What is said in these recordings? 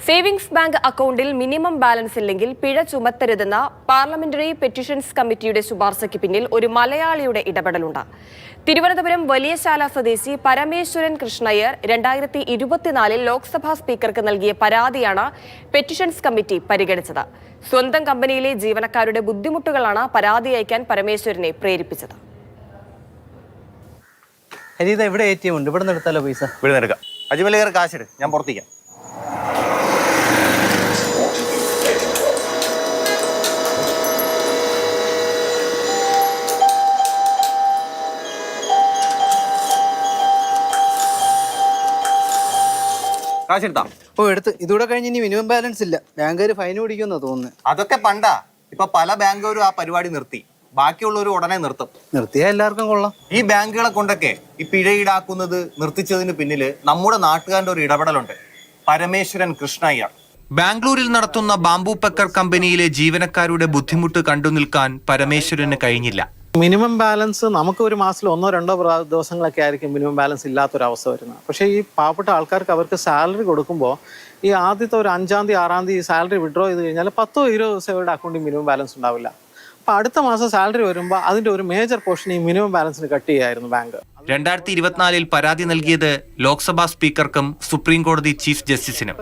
Savings bank അക്കൗണ്ടിൽ minimum balance ഇല്ലെങ്കിൽ പിഴ ചുമത്തരുതെന്ന പാർലമെന്ററി പെറ്റീഷൻസ് കമ്മിറ്റിയുടെ ശുപാർശയ്ക്ക് പിന്നിൽ ഒരു മലയാളിയുടെ ഇടപെടലുണ്ട്. തിരുവനന്തപുരം വലിയശാല സ്വദേശി പരമേശ്വരൻ കൃഷ്ണയ്യർ 2024 ലോക്സഭാ സ്പീക്കർക്ക് നൽകിയ പരാതിയാണ് പെറ്റീഷൻസ് കമ്മിറ്റി പരിഗണിച്ചത്. സ്വന്തം കമ്പനിയിലെ ജീവനക്കാരുടെ ബുദ്ധിമുട്ടുകളാണ് പരാതി അയക്കാൻ പരമേശ്വരനെ പ്രേരിപ്പിച്ചത്. ഇവിടെ ATM ഉണ്ട്, ഇവിടെ നിന്ന് എടുത്താലോ പൈസ? ഇവിടെ നിന്ന് എടുക്കാം. അജ്മലേറെ കാശെടു, ഞാൻ പുറത്തേക്കാം. കാശെടുത്താ? ഓ, എടുത്ത്. ഇതൂടെ കഴിഞ്ഞ് ഇനി മിനിമം ബാലൻസ് ഇല്ല, ബാങ്കുകാർ ഫൈൻ പിടിക്കുമെന്നാ തോന്നുന്നത്. അതൊക്കെ പണ്ടാ. ഇപ്പൊ പല ബാങ്കുകാരും ആ പരിപാടി നിർത്തി. ബാക്കിയുള്ളവർ ഉടനെ നിർത്തും. നിർത്തിയാ എല്ലാവർക്കും കൊള്ളാം. ഈ ബാങ്കുകളെ കൊണ്ടൊക്കെ ഈ പിഴ ഈടാക്കുന്നത് നിർത്തിച്ചതിന് പിന്നില് നമ്മുടെ നാട്ടുകാരുടെ ഒരു ഇടപെടലുണ്ട്. പരമേശ്വരൻ കൃഷ്ണയ്യർ ബാംഗ്ലൂരിൽ നടത്തുന്ന ബാംബു പെക്കർ കമ്പനിയിലെ ജീവനക്കാരുടെ ബുദ്ധിമുട്ട് കണ്ടുനിൽക്കാൻ പരമേശ്വരന് കഴിഞ്ഞില്ല. മിനിമം ബാലൻസ് നമുക്ക് ഒരു മാസത്തിൽ 1-2 ദിവസങ്ങളൊക്കെ ആയിരിക്കും മിനിമം ബാലൻസ് ഇല്ലാത്തൊരവസ്ഥ വരുന്നത്. പക്ഷേ ഈ പാവപ്പെട്ട ആൾക്കാർക്ക് അവർക്ക് സാലറി കൊടുക്കുമ്പോൾ ഈ ആദ്യത്തെ ഒരു 5-ാം തീയതി 6-ാം തീയതി സാലറി വിഡ്രോ ചെയ്ത് കഴിഞ്ഞാൽ 10-20 ദിവസം ഇവരുടെ അക്കൗണ്ടിൽ മിനിമം ബാലൻസ് ഉണ്ടാവില്ല. അപ്പോൾ അടുത്ത മാസം സാലറി വരുമ്പോൾ അതിൻ്റെ ഒരു മേജർ പോർഷൻ ഈ മിനിമം ബാലൻസിന് കട്ട് ചെയ്യായിരുന്നു ബാങ്ക്. 2024 പരാതി നൽകിയത് ലോക്സഭാ സ്പീക്കർക്കും സുപ്രീം കോടതി ചീഫ് ജസ്റ്റിസിനും.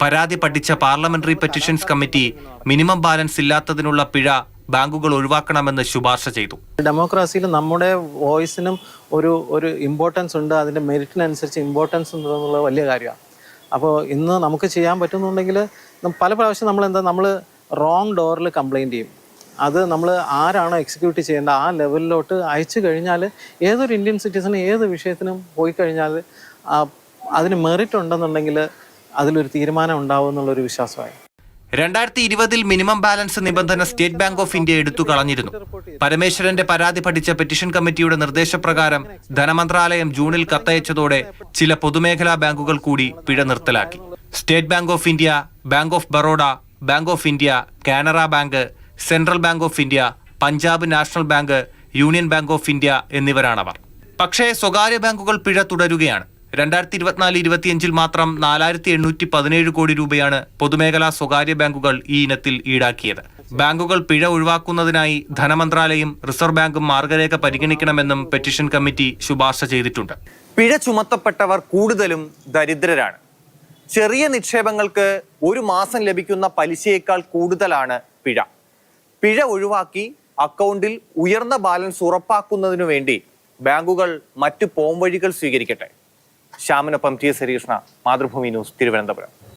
പരാതി പഠിച്ച parliamentary petitions committee minimum balance ഇല്ലാത്തതിനുള്ള പിഴ ബാങ്കുകൾ ഒഴിവാക്കണമെന്ന് ശുപാർശ ചെയ്തു. ഡെമോക്രസിയിൽ നമ്മുടെ വോയിസിനും ഒരു ഇമ്പോർട്ടൻസ് ഉണ്ട്, അതിൻ്റെ മെറിറ്റിനനുസരിച്ച് ഇമ്പോർട്ടൻസ് ഉണ്ടെന്നുള്ളത് വലിയ കാര്യമാണ്. അപ്പോൾ ഇന്ന് നമുക്ക് ചെയ്യാൻ പറ്റുന്നുണ്ടെങ്കിൽ പല പ്രാവശ്യം നമ്മൾ റോങ് ഡോറിൽ കംപ്ലയിൻറ്റ് ചെയ്യും. അത് നമ്മൾ ആരാണോ എക്സിക്യൂട്ട് ചെയ്യേണ്ട ആ ലെവലിലോട്ട് അയച്ചു കഴിഞ്ഞാൽ ഏതൊരു ഇന്ത്യൻ സിറ്റിസണും ഏത് വിഷയത്തിനും പോയി കഴിഞ്ഞാൽ അതിന് മെറിറ്റ് ഉണ്ടെന്നുണ്ടെങ്കിൽ അതിലൊരു തീരുമാനം ഉണ്ടാവും എന്നുള്ളൊരു വിശ്വാസമായി. 2020 മിനിമം ബാലൻസ് നിബന്ധന സ്റ്റേറ്റ് ബാങ്ക് ഓഫ് ഇന്ത്യ എടുത്തു കളഞ്ഞിരുന്നു. പരമേശ്വരന്റെ പരാതി പഠിച്ച പെറ്റീഷൻ കമ്മിറ്റിയുടെ നിർദ്ദേശപ്രകാരം ധനമന്ത്രാലയം ജൂണിൽ കത്തയച്ചതോടെ ചില പൊതുമേഖലാ ബാങ്കുകൾ കൂടി പിഴ നിർത്തലാക്കി. State Bank of India, Bank of Baroda, Bank of India, Canara Bank, Central Bank of India, Punjab National Bank, Union Bank of India എന്നിവരാണവർ. പക്ഷേ സ്വകാര്യ ബാങ്കുകൾ പിഴ തുടരുകയാണ്. 2024-25 മാത്രം 4817 കോടി രൂപയാണ് പൊതുമേഖലാ സ്വകാര്യ ബാങ്കുകൾ ഈ ഇനത്തിൽ ഈടാക്കിയത്. ബാങ്കുകൾ പിഴ ഒഴിവാക്കുന്നതിനായി ധനമന്ത്രാലയം, റിസർവ് ബാങ്കും മാർഗരേഖ പരിഗണിക്കണമെന്നും പെറ്റീഷൻ കമ്മിറ്റി ശുപാർശ ചെയ്തിട്ടുണ്ട്. പിഴ ചുമത്തപ്പെട്ടവർ കൂടുതലും ദരിദ്രരാണ്. ചെറിയ നിക്ഷേപങ്ങൾക്ക് ഒരു മാസം ലഭിക്കുന്ന പലിശയേക്കാൾ കൂടുതലാണ് പിഴ. പിഴ ഒഴിവാക്കി അക്കൗണ്ടിൽ ഉയർന്ന ബാലൻസ് ഉറപ്പാക്കുന്നതിനു വേണ്ടി ബാങ്കുകൾ മറ്റു പോംവഴികൾ സ്വീകരിക്കട്ടെ. ശ്യാമിനൊപ്പം TS ഹരികൃഷ്ണ, മാതൃഭൂമി ന്യൂസ്, തിരുവനന്തപുരം.